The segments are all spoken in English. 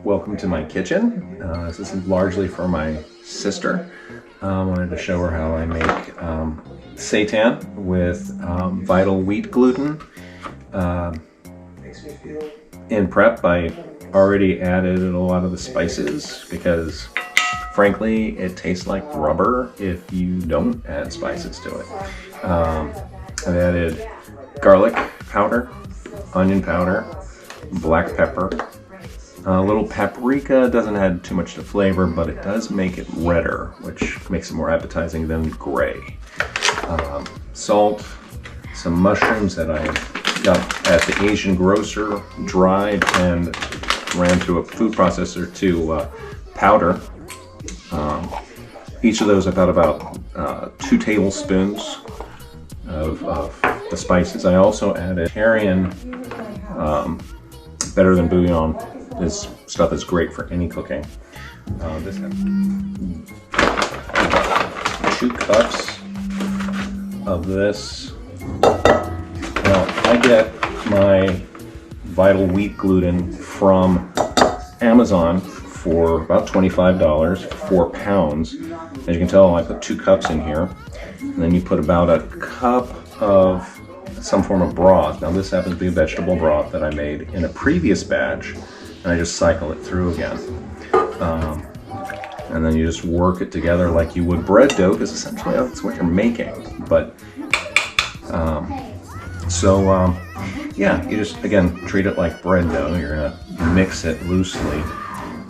Welcome to my kitchen. This is largely for my sister. I wanted to show her how I make seitan with vital wheat gluten. In prep, I already added a lot of the spices because, frankly, it tastes like rubber if you don't add spices to it. I've added garlic powder, onion powder, black pepper. A little paprika. Doesn't add too much to flavor, but it does make it redder, which makes it more appetizing than gray. Salt, some mushrooms that I got at the Asian grocer, dried and ran through a food processor to powder. Each of those I got about 2 tablespoons of the spices. I also added vegetarian, better than bouillon. This stuff is great for any cooking. This has 2 cups of this. Now, I get my vital wheat gluten from Amazon for about $25, 4 pounds. As you can tell, I put 2 cups in here. And then you put about a cup of some form of broth. Now, this happens to be a vegetable broth that I made in a previous batch. And I just cycle it through again. And then you just work it together like you would bread dough, because essentially that's what you're making. But, yeah, you just, again, treat it like bread dough. You're gonna mix it loosely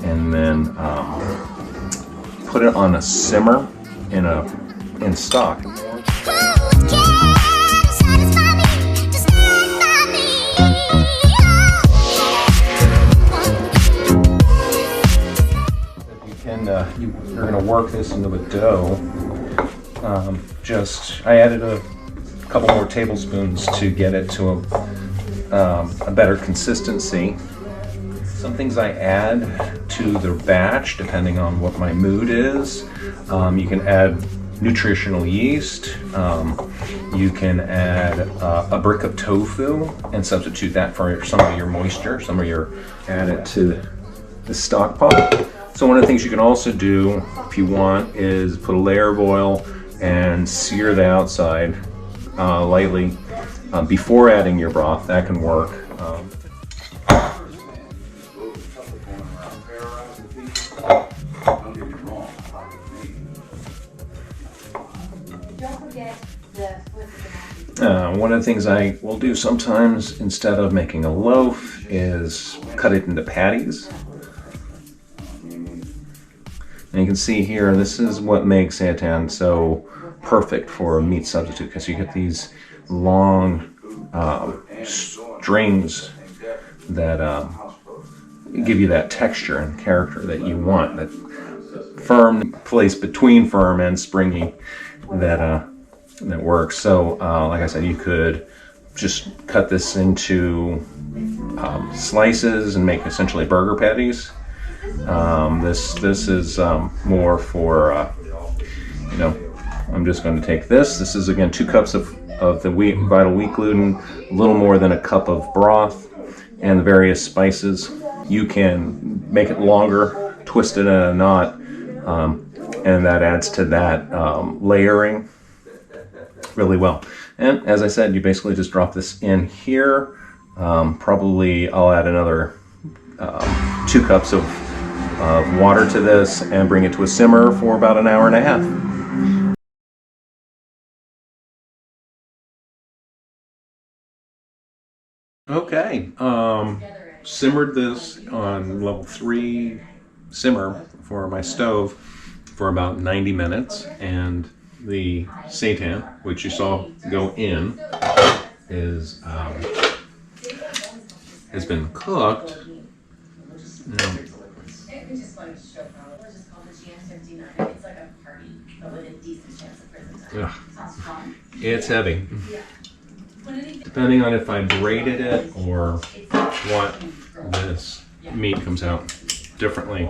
and then put it on a simmer in stock. You're going to work this into a dough. I added a couple more tablespoons to get it to a better consistency. Some things I add to the batch depending on what my mood is. You can add nutritional yeast. You can add a brick of tofu and substitute that for some of your moisture. Add it to the stock pot. So one of the things you can also do, if you want, is put a layer of oil and sear the outside lightly before adding your broth. That can work. One of the things I will do sometimes, instead of making a loaf, is cut it into patties. And you can see here, this is what makes seitan so perfect for a meat substitute, because you get these long strings that give you that texture and character that you want, that firm place between firm and springy that works. So like I said, you could just cut this into slices and make essentially burger patties. This is more for, I'm just going to take this. This is, again, 2 cups of the vital wheat gluten, a little more than a cup of broth, and the various spices. You can make it longer, twist it in a knot, and that adds to that layering really well. And as I said, you basically just drop this in here. Probably I'll add another 2 cups of water to this and bring it to a simmer for about an hour and a half. Okay, simmered this on level 3 simmer for my stove for about 90 minutes, and the seitan, which you saw go in, has been cooked. Now, it's heavy. Depending on if I braided it or what, this meat comes out differently.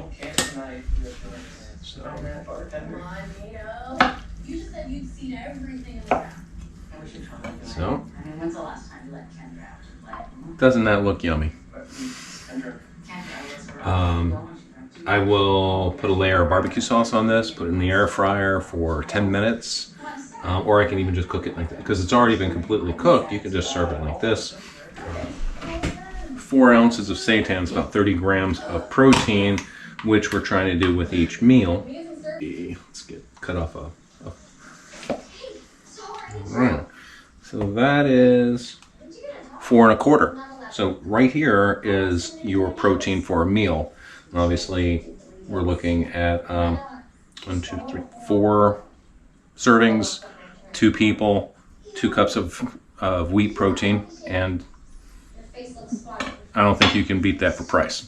So Doesn't that look yummy? I will put a layer of barbecue sauce on this, put it in the air fryer for 10 minutes, or I can even just cook it like that. Because it's already been completely cooked, you can just serve it like this. 4 ounces of seitan is about 30 grams of protein, which we're trying to do with each meal. Let's get cut off a right. So that is 4 1/4. So right here is your protein for a meal. And obviously, we're looking at 1, 2, 3, 4 servings, 2 people, 2 cups of wheat protein, and I don't think you can beat that for price.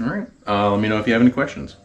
All right. Let me know if you have any questions.